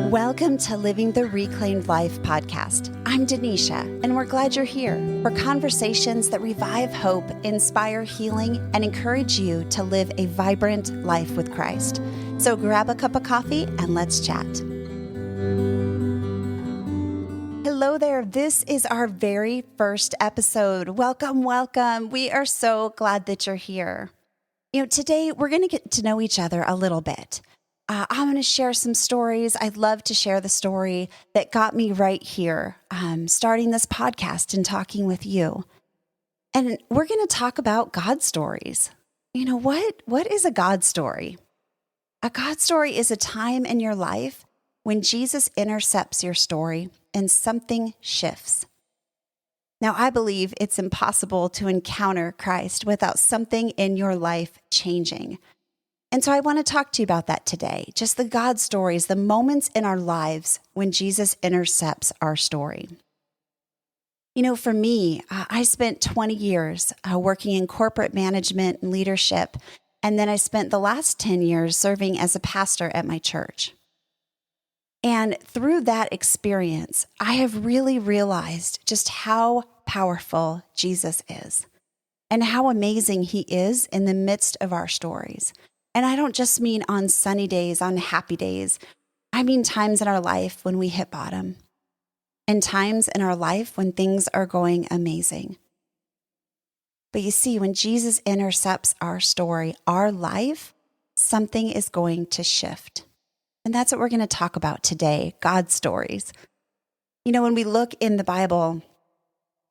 Welcome to Living the Reclaimed Life podcast. I'm Denisha, and we're glad you're here for conversations that revive hope, inspire healing, and encourage you to live a vibrant life with Christ. So grab a cup of coffee and let's chat. Hello there. This is our very first episode. Welcome, welcome. We are so glad that you're here. Today we're going to get to know each other a little bit. I'm going to share some stories. I'd love to share the story that got me right here, starting this podcast and talking with you. And we're going to talk about God stories. What is a God story? A God story is a time in your life when Jesus intercepts your story and something shifts. Now, I believe it's impossible to encounter Christ without something in your life changing. And so I want to talk to you about that today, just the God stories, the moments in our lives when Jesus intercepts our story. For me, I spent 20 years working in corporate management and leadership, and then I spent the last 10 years serving as a pastor at my church. And through that experience, I have really realized just how powerful Jesus is and how amazing he is in the midst of our stories. And I don't just mean on sunny days, on happy days. I mean times in our life when we hit bottom and times in our life when things are going amazing. But you see, when Jesus intercepts our story, our life, something is going to shift. And that's what we're going to talk about today, God stories. When we look in the Bible,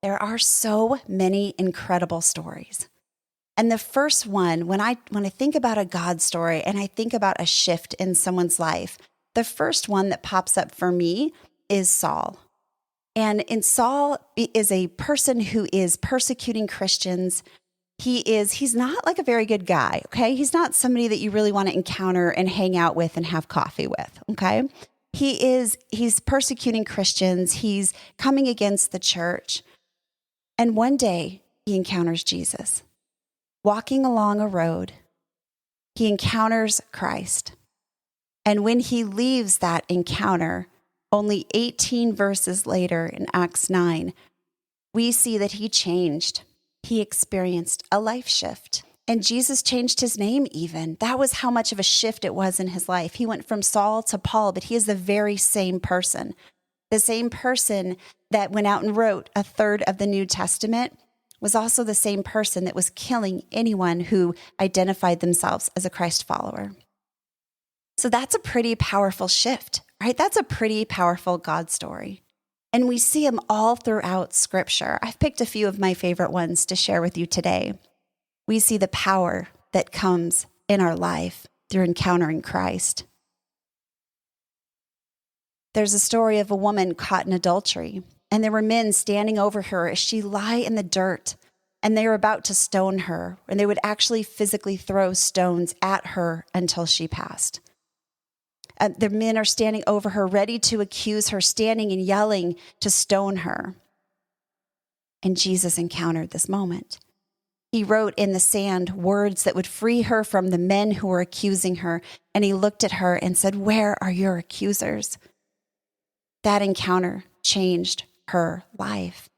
there are so many incredible stories. And the first one, when I think about a God story and I think about a shift in someone's life, the first one that pops up for me is Saul. And Saul is a person who is persecuting Christians. He's not like a very good guy, okay? He's not somebody that you really want to encounter and hang out with and have coffee with, okay? He's persecuting Christians. He's coming against the church. And one day he encounters Jesus. Walking along a road, he encounters Christ. And when he leaves that encounter, only 18 verses later in Acts 9, we see that he changed. He experienced a life shift. And Jesus changed his name even. That was how much of a shift it was in his life. He went from Saul to Paul, but he is the very same person. The same person that went out and wrote a third of the New Testament was also the same person that was killing anyone who identified themselves as a Christ follower. So that's a pretty powerful shift, right? That's a pretty powerful God story. And we see them all throughout Scripture. I've picked a few of my favorite ones to share with you today. We see the power that comes in our life through encountering Christ. There's a story of a woman caught in adultery. And there were men standing over her as she lay in the dirt, and they were about to stone her, and they would actually physically throw stones at her until she passed. The men are standing over her, ready to accuse her, standing and yelling to stone her. And Jesus encountered this moment. He wrote in the sand words that would free her from the men who were accusing her, and he looked at her and said, "Where are your accusers?" That encounter changed her life.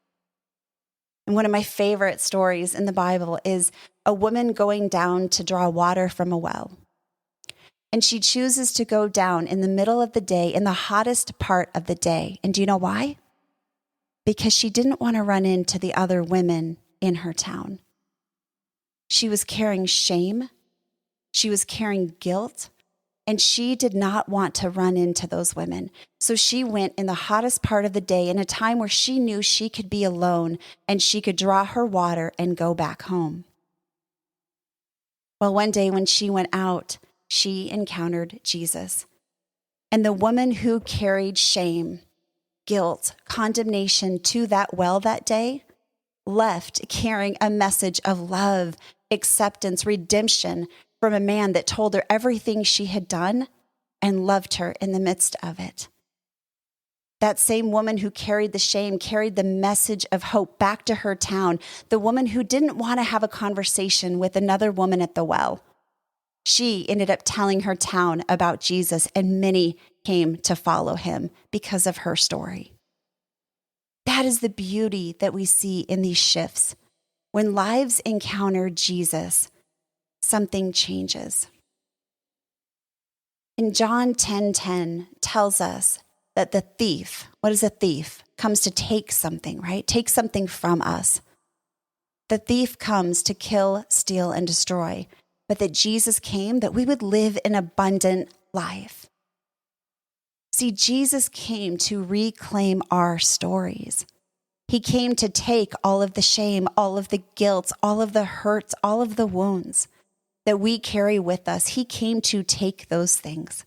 And one of my favorite stories in the Bible is a woman going down to draw water from a well. And she chooses to go down in the middle of the day, in the hottest part of the day. And do you know why? Because she didn't want to run into the other women in her town. She was carrying shame. She was carrying guilt. And she did not want to run into those women. So she went in the hottest part of the day in a time where she knew she could be alone and she could draw her water and go back home. Well, one day when she went out, she encountered Jesus. And the woman who carried shame, guilt, condemnation to that well that day left carrying a message of love, acceptance, redemption, from a man that told her everything she had done and loved her in the midst of it. That same woman who carried the shame carried the message of hope back to her town. The woman who didn't want to have a conversation with another woman at the well. She ended up telling her town about Jesus, and many came to follow him because of her story. That is the beauty that we see in these shifts. When lives encounter Jesus, something changes. In John 10:10 tells us that the thief, what is a thief? Comes to take something, right? Take something from us. The thief comes to kill, steal, and destroy, but that Jesus came that we would live an abundant life. See, Jesus came to reclaim our stories. He came to take all of the shame, all of the guilt, all of the hurts, all of the wounds that we carry with us. He came to take those things.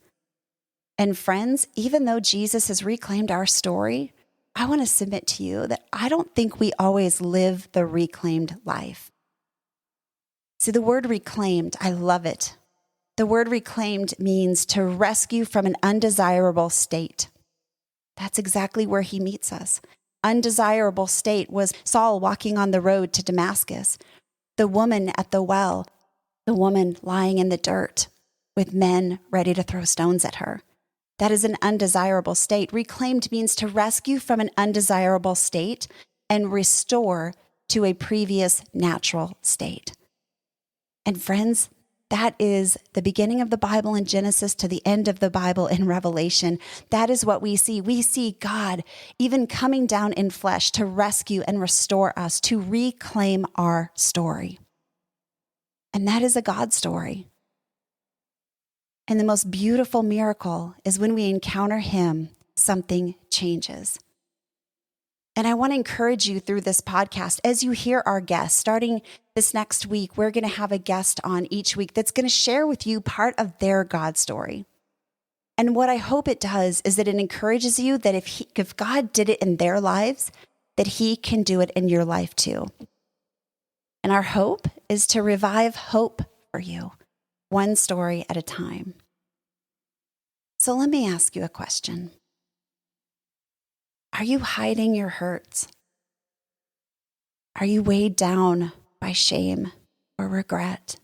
And friends, even though Jesus has reclaimed our story, I want to submit to you that I don't think we always live the reclaimed life. See, the word reclaimed, I love it. The word reclaimed means to rescue from an undesirable state. That's exactly where he meets us. Undesirable state was Saul walking on the road to Damascus, the woman at the well, the woman lying in the dirt with men ready to throw stones at her. That is an undesirable state. Reclaimed means to rescue from an undesirable state and restore to a previous natural state. And friends, that is the beginning of the Bible in Genesis to the end of the Bible in Revelation. That is what we see. We see God even coming down in flesh to rescue and restore us, to reclaim our story. And that is a God story. And the most beautiful miracle is when we encounter him, something changes. And I want to encourage you through this podcast, as you hear our guests, starting this next week, we're going to have a guest on each week that's going to share with you part of their God story. And what I hope it does is that it encourages you that if God did it in their lives, that he can do it in your life too. And our hope is to revive hope for you, one story at a time. So let me ask you a question. Are you hiding your hurts? Are you weighed down by shame or regret?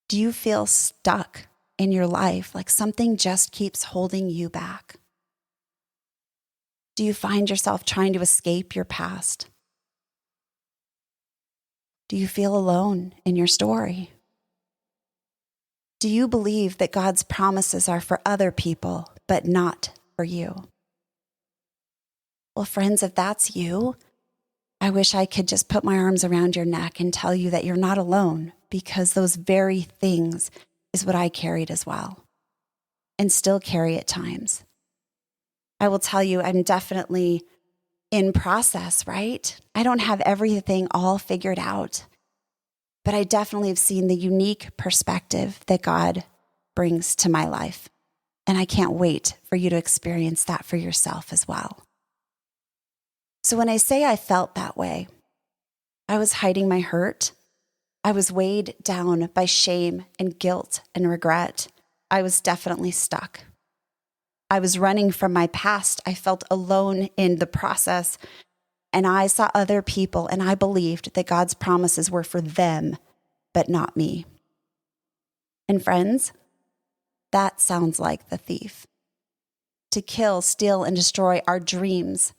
Do you feel stuck in your life, like something just keeps holding you back? Do you find yourself trying to escape your past? Do you feel alone in your story? Do you believe that God's promises are for other people, but not for you? Well, friends, if that's you, I wish I could just put my arms around your neck and tell you that you're not alone, because those very things is what I carried as well, and still carry at times. I will tell you, I'm definitely in process, right? I don't have everything all figured out, but I definitely have seen the unique perspective that God brings to my life. And I can't wait for you to experience that for yourself as well. So when I say I felt that way, I was hiding my hurt. I was weighed down by shame and guilt and regret. I was definitely stuck. I was running from my past. I felt alone in the process. And I saw other people, and I believed that God's promises were for them, but not me. And friends, that sounds like the thief. To kill, steal, and destroy our dreams,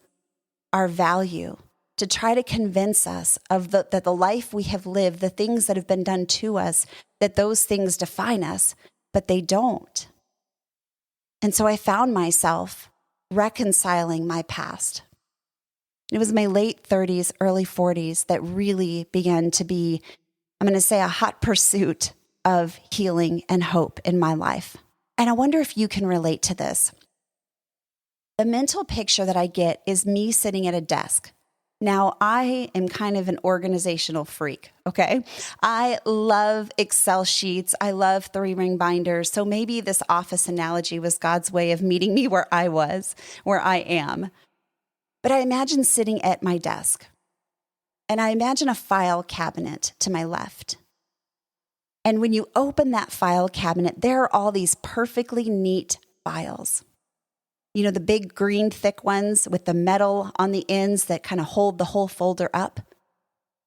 our value, to try to convince us of that the life we have lived, the things that have been done to us, that those things define us, but they don't. And so I found myself reconciling my past. It was my late 30s, early 40s that really began to be, I'm going to say, a hot pursuit of healing and hope in my life. And I wonder if you can relate to this. The mental picture that I get is me sitting at a desk. Now, I am kind of an organizational freak, okay? I love Excel sheets. I love 3-ring binders. So maybe this office analogy was God's way of meeting me where I was, where I am. But I imagine sitting at my desk, and I imagine a file cabinet to my left. And when you open that file cabinet, there are all these perfectly neat files. You know, the big green thick ones with the metal on the ends that kind of hold the whole folder up.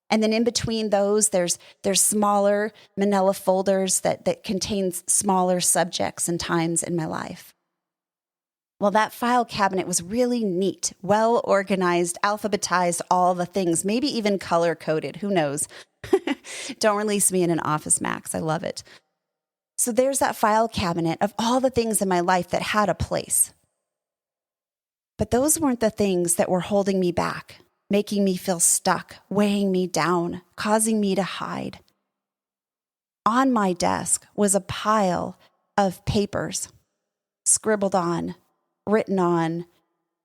And then in between those, there's smaller manila folders that contains smaller subjects and times in my life. Well, that file cabinet was really neat, well organized, alphabetized, all the things, maybe even color coded. Who knows? Don't release me in an Office Max. I love it. So there's that file cabinet of all the things in my life that had a place. But those weren't the things that were holding me back, making me feel stuck, weighing me down, causing me to hide. On my desk was a pile of papers, scribbled on, written on,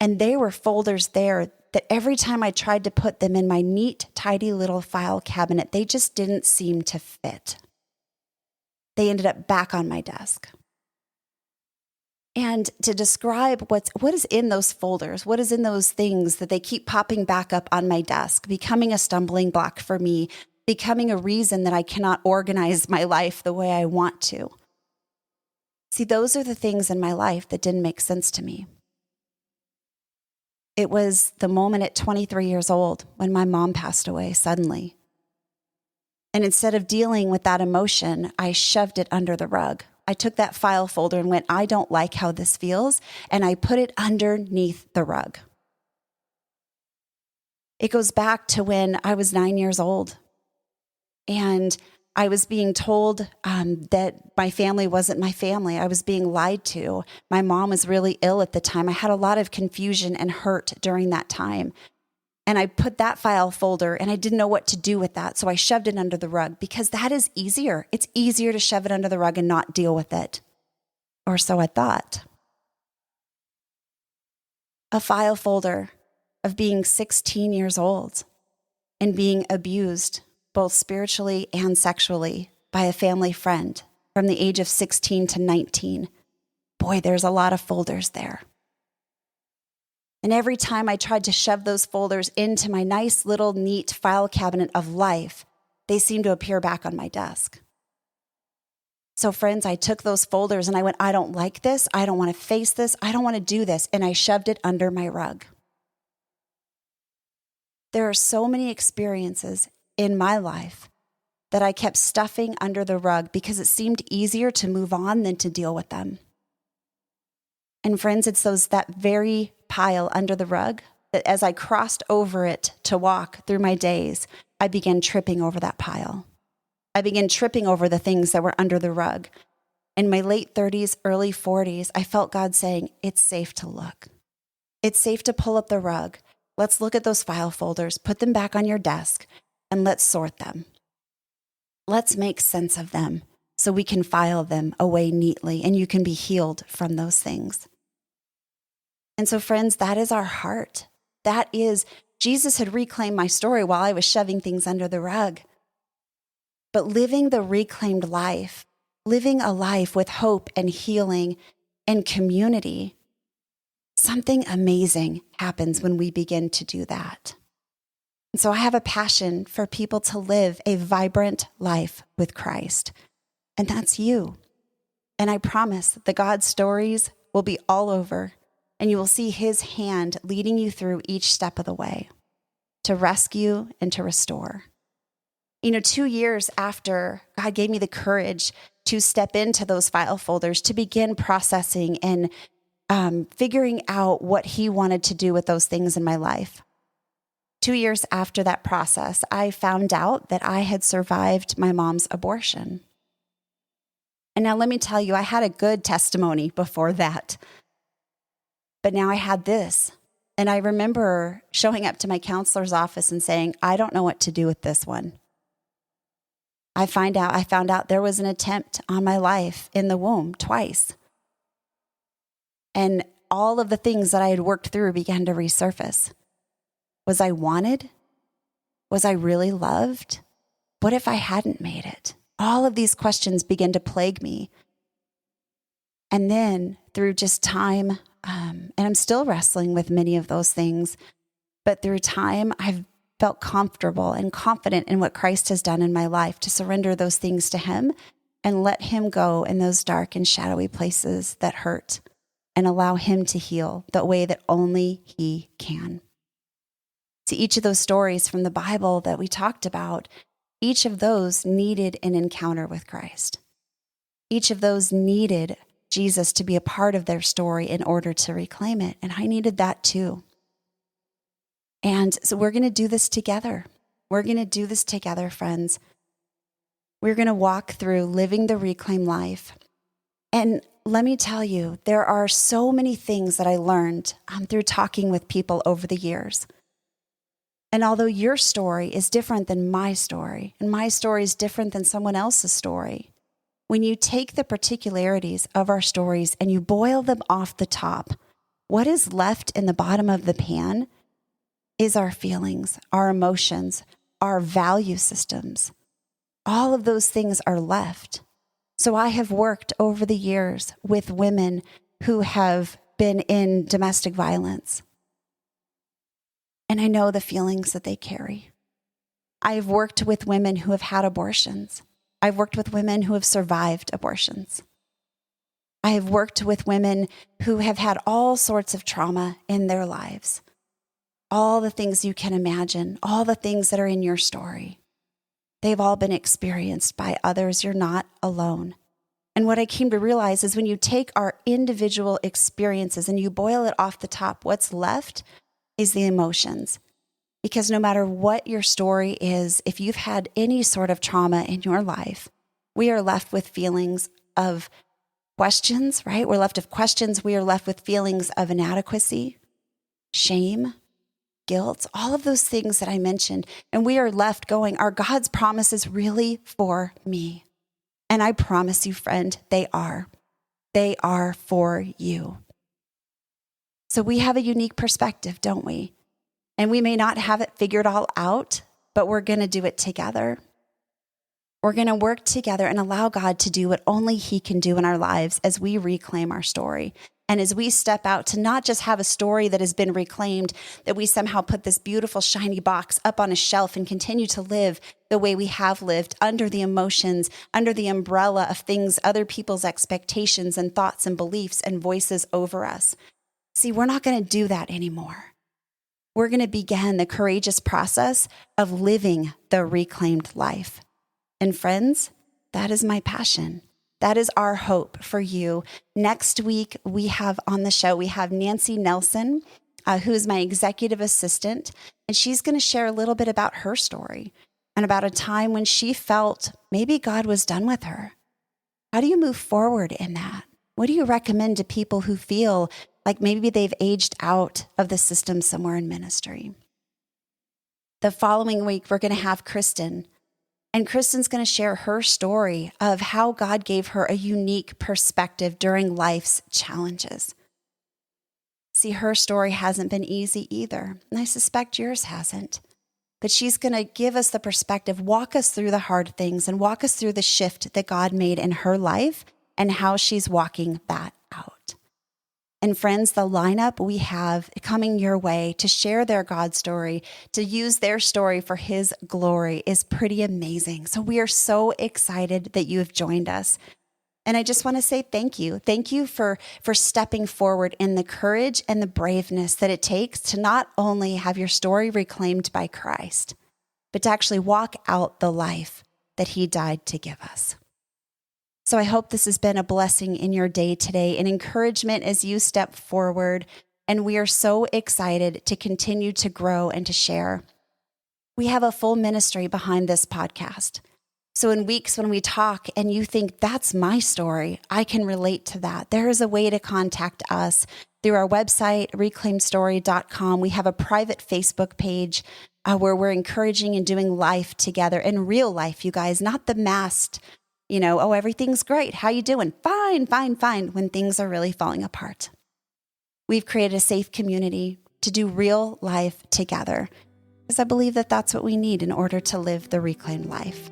and they were folders there that every time I tried to put them in my neat, tidy little file cabinet, they just didn't seem to fit. They ended up back on my desk. And to describe what is in those folders, what is in those things that they keep popping back up on my desk, becoming a stumbling block for me, becoming a reason that I cannot organize my life the way I want to. See, those are the things in my life that didn't make sense to me. It was the moment at 23 years old when my mom passed away suddenly. And instead of dealing with that emotion, I shoved it under the rug. I took that file folder and went, I don't like how this feels, and I put it underneath the rug. It goes back to when I was 9 years old, and I was being told that my family wasn't my family. I was being lied to. My mom was really ill at the time. I had a lot of confusion and hurt during that time. And I put that file folder and I didn't know what to do with that. So I shoved it under the rug because that is easier. It's easier to shove it under the rug and not deal with it. Or so I thought. A file folder of being 16 years old and being abused both spiritually and sexually by a family friend from the age of 16 to 19. Boy, there's a lot of folders there. And every time I tried to shove those folders into my nice little neat file cabinet of life, they seemed to appear back on my desk. So friends, I took those folders and I went, I don't like this. I don't want to face this. I don't want to do this. And I shoved it under my rug. There are so many experiences in my life that I kept stuffing under the rug because it seemed easier to move on than to deal with them. And friends, it's that very pile under the rug that as I crossed over it to walk through my days, I began tripping over that pile. I began tripping over the things that were under the rug. In my late 30s, early 40s, I felt God saying, it's safe to look. It's safe to pull up the rug. Let's look at those file folders, put them back on your desk, and let's sort them. Let's make sense of them so we can file them away neatly and you can be healed from those things. And so, friends, that is our heart. That is, Jesus had reclaimed my story while I was shoving things under the rug. But living the reclaimed life, living a life with hope and healing and community, something amazing happens when we begin to do that. And so I have a passion for people to live a vibrant life with Christ. And that's you. And I promise the God stories will be all over, and you will see his hand leading you through each step of the way to rescue and to restore. 2 years after God gave me the courage to step into those file folders, to begin processing and figuring out what he wanted to do with those things in my life. 2 years after that process, I found out that I had survived my mom's abortion. And now let me tell you, I had a good testimony before that. But now I had this. And I remember showing up to my counselor's office and saying, I don't know what to do with this one. I found out there was an attempt on my life in the womb twice. And all of the things that I had worked through began to resurface. Was I wanted? Was I really loved? What if I hadn't made it? All of these questions began to plague me. And then through just time, and I'm still wrestling with many of those things, but through time, I've felt comfortable and confident in what Christ has done in my life to surrender those things to him and let him go in those dark and shadowy places that hurt and allow him to heal the way that only he can. To each of those stories from the Bible that we talked about, each of those needed an encounter with Christ. Each of those needed Jesus to be a part of their story in order to reclaim it. And I needed that too. And so we're going to do this together. We're going to do this together, friends. We're going to walk through living the reclaimed life. And let me tell you, there are so many things that I learned through talking with people over the years. And although your story is different than my story, and my story is different than someone else's story, when you take the particularities of our stories and you boil them off the top, what is left in the bottom of the pan is our feelings, our emotions, our value systems. All of those things are left. So I have worked over the years with women who have been in domestic violence. And I know the feelings that they carry. I've worked with women who have had abortions. I've worked with women who have survived abortions. I have worked with women who have had all sorts of trauma in their lives. All the things you can imagine, all the things that are in your story. They've all been experienced by others. You're not alone. And what I came to realize is when you take our individual experiences and you boil it off the top, what's left is the emotions. Because no matter what your story is, if you've had any sort of trauma in your life, we are left with feelings of questions, right? We're left with questions. We are left with feelings of inadequacy, shame, guilt, all of those things that I mentioned. And we are left going, are God's promises really for me? And I promise you, friend, they are. They are for you. So we have a unique perspective, don't we? And we may not have it figured all out, but we're going to do it together. We're going to work together and allow God to do what only He can do in our lives as we reclaim our story. And as we step out to not just have a story that has been reclaimed, that we somehow put this beautiful shiny box up on a shelf and continue to live the way we have lived under the emotions, under the umbrella of things, other people's expectations and thoughts and beliefs and voices over us. See, we're not going to do that anymore. We're going to begin the courageous process of living the reclaimed life. And friends, that is my passion. That is our hope for you. Next week, we have on the show, we have Nancy Nelson, who's my executive assistant, and she's going to share a little bit about her story and about a time when she felt maybe God was done with her. How do you move forward in that? What do you recommend to people who feel like maybe they've aged out of the system somewhere in ministry? The following week, we're going to have Kristen. And Kristen's going to share her story of how God gave her a unique perspective during life's challenges. See, her story hasn't been easy either, and I suspect yours hasn't. But she's going to give us the perspective, walk us through the hard things, and walk us through the shift that God made in her life and how she's walking that out. And friends, the lineup we have coming your way to share their God story, to use their story for His glory is pretty amazing. So we are so excited that you have joined us. And I just want to say thank you. Thank you for stepping forward in the courage and the braveness that it takes to not only have your story reclaimed by Christ, but to actually walk out the life that He died to give us. So I hope this has been a blessing in your day today, an encouragement as you step forward. And we are so excited to continue to grow and to share. We have a full ministry behind this podcast. So in weeks when we talk and you think, that's my story, I can relate to that, there is a way to contact us through our website, reclaimedstory.com. We have a private Facebook page where we're encouraging and doing life together in real life, you guys, not the masked, oh, everything's great. How you doing? Fine, when things are really falling apart. We've created a safe community to do real life together because I believe that that's what we need in order to live the reclaimed life.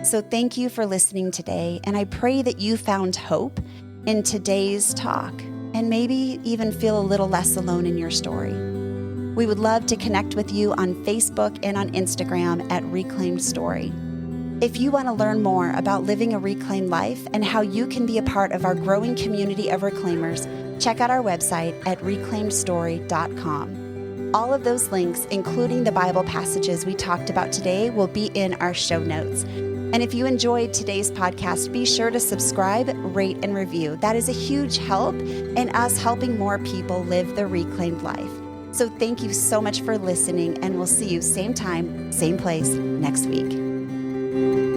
So thank you for listening today, and I pray that you found hope in today's talk and maybe even feel a little less alone in your story. We would love to connect with you on Facebook and on Instagram at Reclaimed Story. If you want to learn more about living a reclaimed life and how you can be a part of our growing community of reclaimers, check out our website at reclaimedstory.com. All of those links, including the Bible passages we talked about today, will be in our show notes. And if you enjoyed today's podcast, be sure to subscribe, rate, and review. That is a huge help in us helping more people live the reclaimed life. So thank you so much for listening, and we'll see you same time, same place next week.